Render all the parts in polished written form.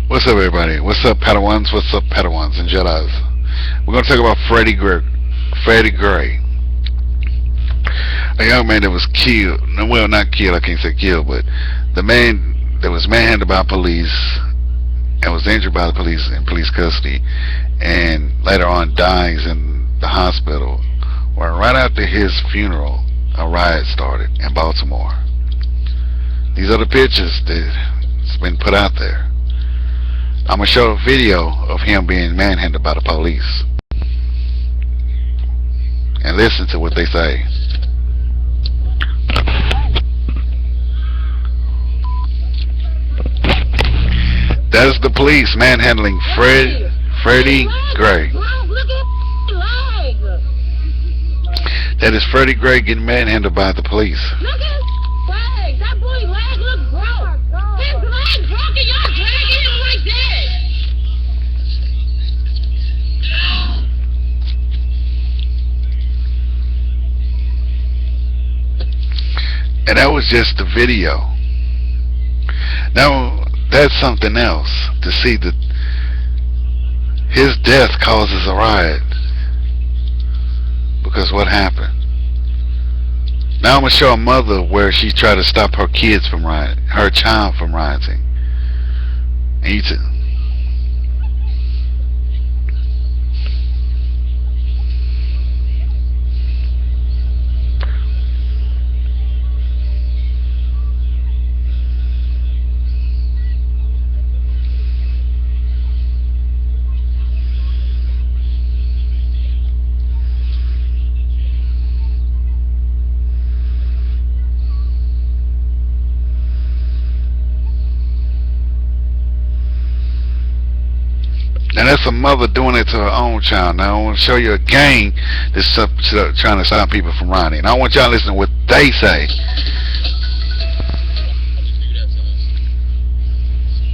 What's up, everybody? What's up, Padawans? What's up, Padawans and Jedis? We're going to talk about Freddie Gray, a young man that was killed. No, well, not killed. I can't say killed, but the man that was manhandled by police and was injured by the police in police custody, and later on dies in the hospital. Well, right after his funeral, a riot started in Baltimore. These are the pictures that's been put out there. I'm gonna show a video of him being manhandled by the police and listen to what they say. That's the police manhandling Freddie Gray. That is Freddie Gray getting manhandled by the police. Look at his leg. That boy's leg looks broke. His leg broke and y'all dragging him like that. And that was just the video. Now, that's something else to see that his death causes a riot. Because what happened? Now I'm going to show a mother where she tried to stop her kids from rioting, her child from rioting. And you Now that's a mother doing it to her own child. Now I want to show you a gang that's trying to stop people from rioting. And I want y'all to listen to what they say.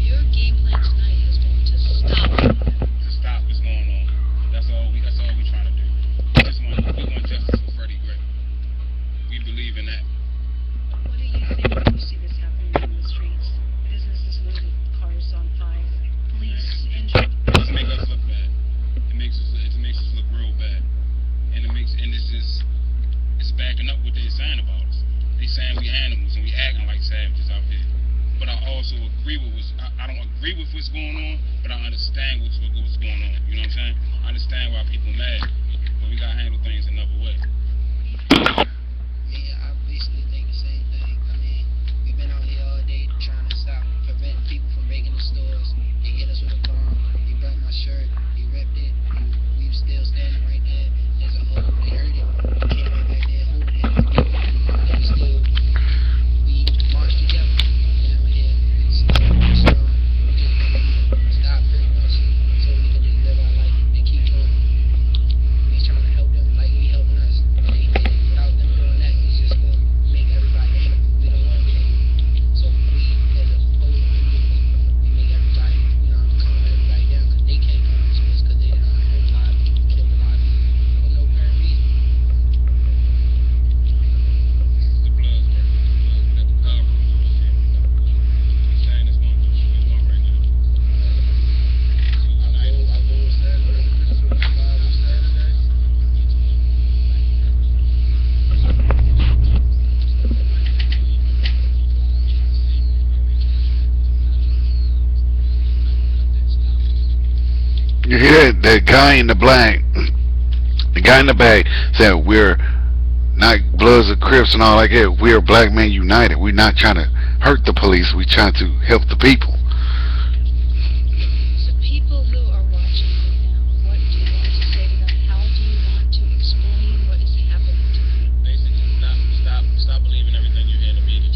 Your game plan tonight has been to stop. To stop what's going on. That's all we trying to do. We want justice for Freddie Gray. We believe in that. What do you think when you see this happening in the streets? Businesses looted, cars on fire, police injured. It just makes us look bad. It makes us look real bad. And it's backing up what they're saying about us. They saying we animals and we acting like savages out here. But I also agree with I don't agree with what's going on, but I understand what's going on. You know what I'm saying? I understand why people mad, but we gotta handle things another way. Yeah, I basically think the same thing. I mean, we've been out here all day trying to prevent people from breaking the stores. They hit us with a bomb. He burnt my shirt. He ripped it. We still standing right there. There's a hole. They hurt it. We came right back there holding it. And we marched together down here. Strong. We just want to stop hurting us so we can just live our life and keep going. We trying to help them like we helping us. Without them doing that, it's just going to make everybody angry. We don't want to be angry. So we, as a whole community, we make everybody, calm everybody down because they can't come to us because they hurt a lot of people, killed a lot of people for no apparent reason. The blood's working. The blood, the power rules over here. He's saying it's one right now. So I go Saturday. So the 5 on Saturday. You hear that? That guy in the black, the guy in the back said we're not Bloods or Crips and all like that. We're Black Men United. We're not trying to hurt the police. We're trying to help the people. The people who are watching right now, what do you want to say to them? How do you want to explain what is happening to them? basically, stop believing everything you hear in the media.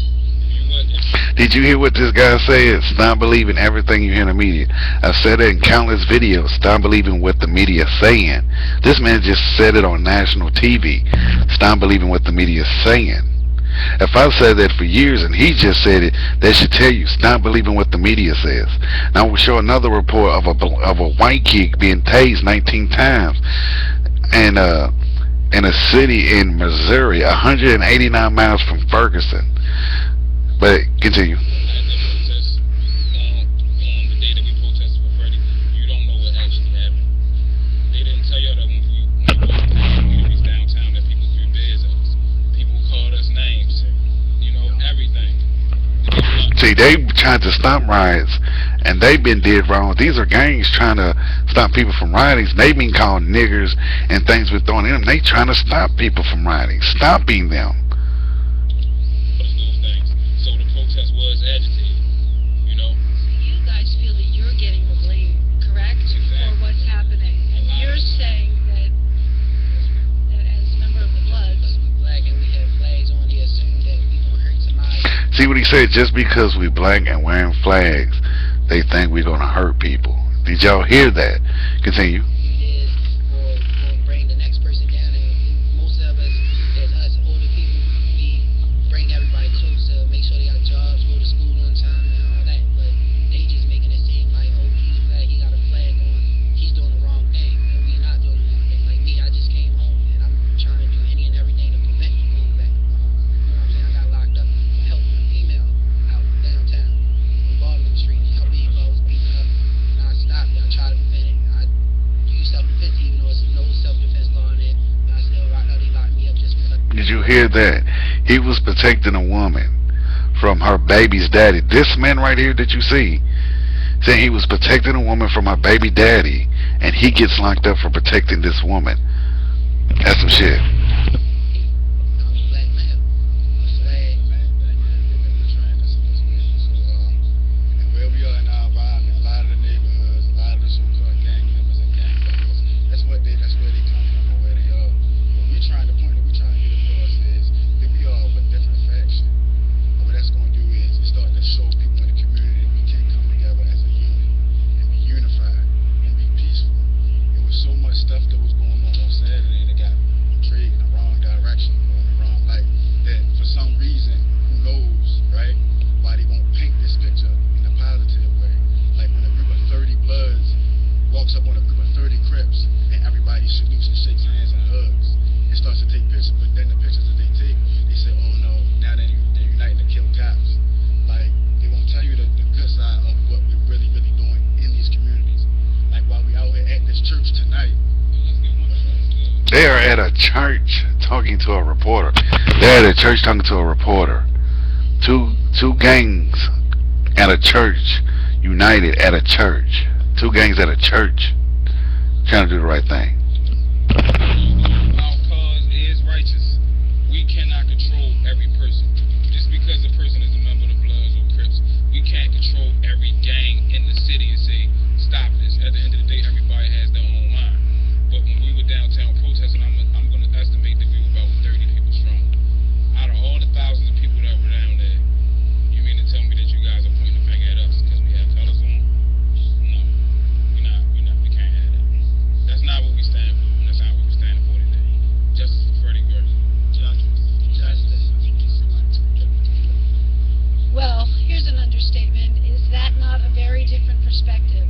Did you hear what this guy said? Stop believing everything you hear in the media. I've said it in countless videos. Stop believing what the media is saying. This man just said it on national TV. Stop believing what the media is saying. If I've said that for years and he just said it, that should tell you, stop believing what the media says. Now we'll show another report of a white kid being tased 19 times and in a city in Missouri, 189 miles from Ferguson. But continue. The day that we supposed they tried to stop riots, and they've been dead wrong. These are gangs trying to stop people from rioting. They've been called niggers and things been thrown in them. They trying to stop people from rioting, stopping them. It's those things. So the protest was agitated, you know. You guys feel that you're getting the blame, correct? Exactly. For what's happening. And you're saying that as a member of the Bloods, Because we black and we have flags on, they assume that we gonna hurt somebody. See what he said? Just because we black and wearing flags, they think we're gonna hurt people. Did y'all hear that? Continue. You did, or bring the next person down. And most of us, as us older people, we bring everybody closer, make sure they got jobs, go to school on time, and all that. But they just making it seem like, oh, he's black, he got a flag on, he's doing the wrong thing. And we not doing the wrong thing. Like me, I just came home, and I'm trying to do any and everything to prevent me going back home. You know what I'm saying? I got locked up for helping a female out downtown on Baltimore Street. Her baby was beaten up, and I stopped it. I tried to prevent it. I used self-defense, even though it's no self-defense law in it. But I still rocked out. They locked me up just because. Did you hear that? He was protecting a woman from her baby's daddy. This man right here that you see, saying he was protecting a woman from her baby daddy, and he gets locked up for protecting this woman. That's some shit. I'm a black male. A flag. And where we are in our environment, a lot of the neighborhoods, a lot of the so-called gang members and gang bangers, that's where they come from or where they are. The point that we trying to get across is that we are of a different faction. And what that's going to do is it's starting to show people in the community that we can come together as a unit and be unified and be peaceful. It was so much stuff that was going on Saturday that got portrayed in the wrong direction, going in the wrong light, that for some reason, who knows, right, why they won't paint this picture in a positive way. Like when a group of 30 Bloods walks up on a group of 30 Crips and everybody salutes and shakes hands and hugs and starts to take pictures, but then the pictures that they take, they say, oh no, now they're uniting to kill cops. Like, they won't tell you the good side of what we're really, really doing in these communities. Like while we out here at this church tonight, They are at a church talking to a reporter. They're at a church talking to a reporter. Two gangs at a church, united at a church. Two gangs at a church, trying to do the right thing. Our cause is righteous. We cannot control every person. Just because a person is a member of the Bloods or Crips, we can't control every gang in the city and say, stop this. At the end of the day, everybody has their own mind. But when we were downtown protesting, I'm going to estimate that we were about 30 people strong. Out of all the thousands of people that were down there, you mean to tell me that you guys are pointing the finger at us because we have colors on? No. We can't have that. That's not what we stand for. And that's not what we stand for today. Justice for Freddy Gray. Justice. thank you so much. Well, here's an understatement. Is that not a very different perspective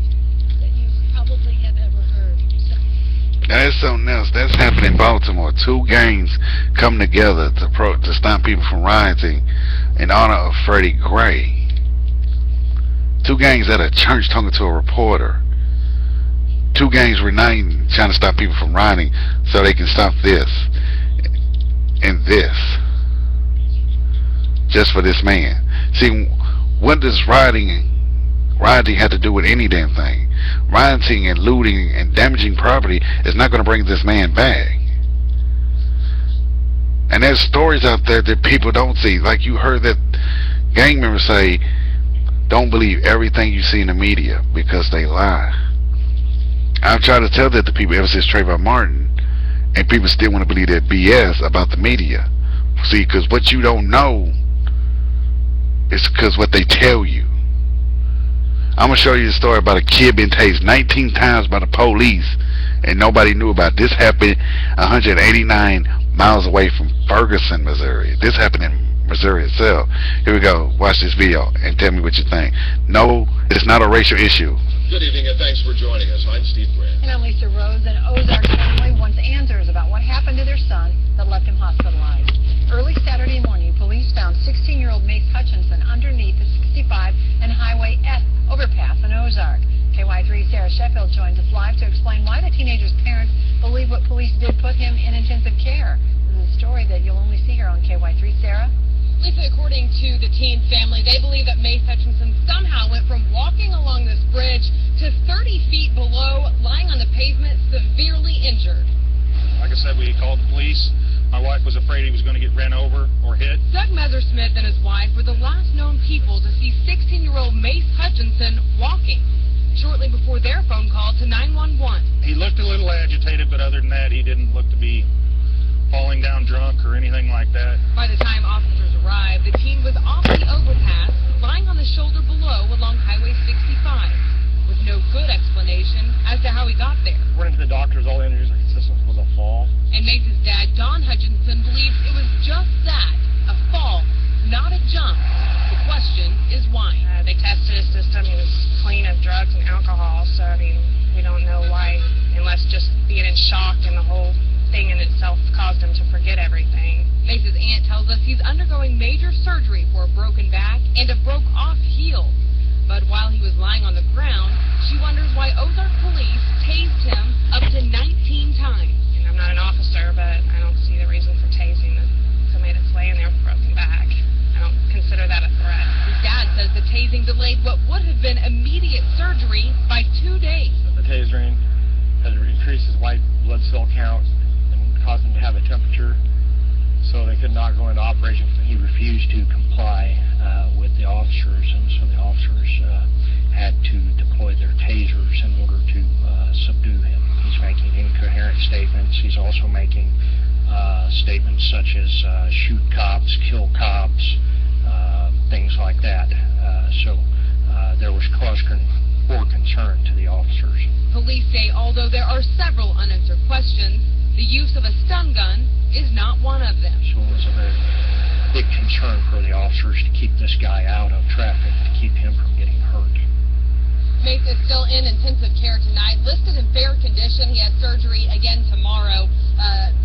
that you probably have ever heard? That's something else. That's happening in Baltimore. Two gangs come together to stop people from rioting in honor of Freddy Gray. Two gangs at a church talking to a reporter. Two gangs uniting, trying to stop people from rioting so they can stop this and this. Just for this man. See, what does rioting have to do with any damn thing? Rioting and looting and damaging property is not going to bring this man back. And there's stories out there that people don't see. Like you heard that gang members say, don't believe everything you see in the media because they lie. I've tried to tell that to people ever since Trayvon Martin, and people still want to believe that BS about the media. See, because what you don't know is because what they tell you. I'm going to show you a story about a kid being tased 19 times by the police and nobody knew about it. This happened 189 miles away from Ferguson, Missouri. This happened in Missouri itself. Here we go. Watch this video and tell me what you think. No, it's not a racial issue. Good evening and thanks for joining us. I'm Steve Grant. And I'm Lisa Rose. An Ozark family wants answers about what happened to their son that left him hospitalized. Early Saturday morning, police found 16-year-old Mace Hutchinson underneath the 65 and Highway S overpass in Ozark. KY3 Sarah Sheffield joins us live to explain why the teenager's parents believe what police did put him in intensive care. This is a story that you'll only see here on KY3. Sarah? Lisa, according to the teen's family, they believe that Mace Hutchinson somehow went from walking along this bridge to 30 feet below, lying on the pavement, severely injured. Like I said, we called the police. My wife was afraid he was going to get ran over or hit. Doug Messersmith and his wife were the last known people to see 16-year-old Mace Hutchinson walking shortly before their phone call to 911. He looked a little agitated, but other than that, he didn't look to be falling down drunk or anything like that. By the time officers arrived, the teen was off the overpass, lying on the shoulder below along Highway 65, with no good explanation as to how he got there. According to the doctors, all the injuries are consistent with a fall. And Mace's dad, Don Hutchinson, believes it was just that, a fall, not a jump. The question is why. They tested his system. He was clean of drugs and alcohol, so, I mean, we don't know why, unless just being in shock and the whole thing in itself caused him to forget everything. Mace's aunt tells us he's undergoing major surgery for a broken back and a broke-off heel. But while he was lying on the ground, she wonders why Ozark police tased him up to 19 times. And I'm not an officer, but I don't see the reason for tasing somebody that's laying there with a broken back. I don't consider that a threat. His dad says the tasing delayed what would have been immediate surgery by 2 days. The tasering had increased his white blood cell count and caused him to have a temperature, so they could not go into operation. He refused to comply with the officers, and so the officers had to deploy their tasers in order to subdue him. He's making incoherent statements. He's also making statements such as shoot cops, kill cops, things like that. So there was cause for concern to the officers. Police say although there are several unanswered questions, the use of a stun gun is not one of them. So it was a very big concern for the officers to keep this guy out of traffic, to keep him from getting hurt. Mace is still in intensive care tonight, listed in fair condition. He has surgery again tomorrow.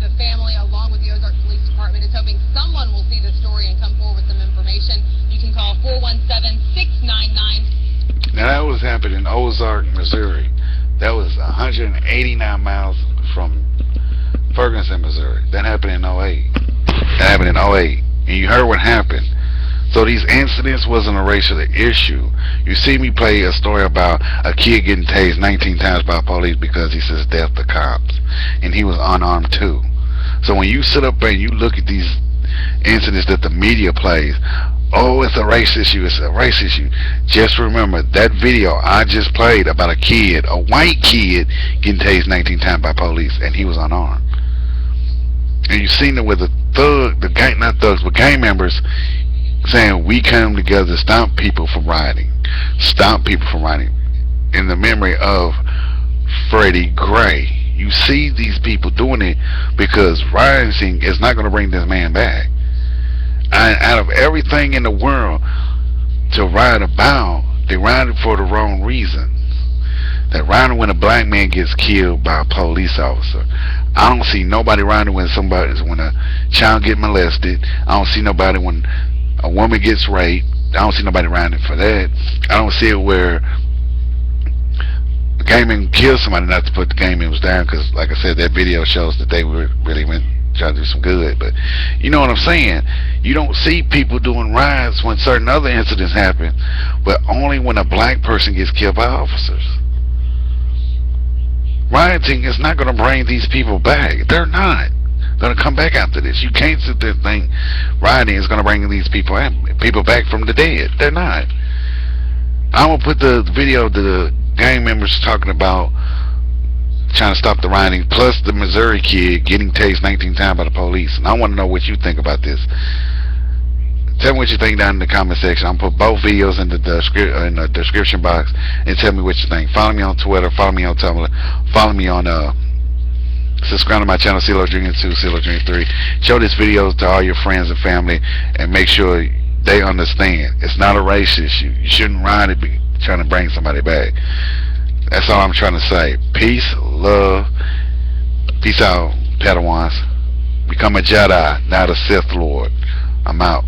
The family, along with the Ozark Police Department, is hoping someone will see this story and come forward with some information. You can call 417-699. Now that was happening in Ozark, Missouri. That was 189 miles from Ferguson, Missouri. That happened in 08. That happened in 08. And you heard what happened. So these incidents wasn't a racial issue. You see me play a story about a kid getting tased 19 times by police because he says death to cops. And he was unarmed too. So when you sit up and you look at these incidents that the media plays, oh, it's a race issue, it's a race issue. Just remember that video I just played about a kid, a white kid, getting tased 19 times by police, and he was unarmed. And you've seen it with the gang, not thugs, but gang members saying we come together to stop people from rioting. Stop people from rioting. In the memory of Freddy Gray. You see these people doing it because rioting is not going to bring this man back. And out of everything in the world to riot about, they rioted for the wrong reasons. That rioting when a black man gets killed by a police officer. I don't see nobody rioting when a child gets molested. I don't see nobody when a woman gets raped. I don't see nobody rioting for that. I don't see it where the gang man killed somebody, not to put the gang members down, because like I said, that video shows that they were really trying to do some good. But you know what I'm saying? You don't see people doing riots when certain other incidents happen, but only when a black person gets killed by officers. Rioting is not going to bring these people back. They're not going to come back after this. You can't sit there and think rioting is going to bring these people back from the dead. They're not. I'm going to put the video of the gang members talking about trying to stop the rioting, plus the Missouri kid getting tased 19 times by the police. And I want to know what you think about this. Tell me what you think down in the comment section. I'm going to put both videos in the description box and tell me what you think. Follow me on Twitter, follow me on Tumblr, follow me on subscribe to my channel, CeeLo Jr. 2, CeeLo Jr. 3. Show this video to all your friends and family and make sure they understand. It's not a race issue. You shouldn't riot it trying to bring somebody back. That's all I'm trying to say. Peace, love. Peace out, Padawans. Become a Jedi, not a Sith Lord. I'm out.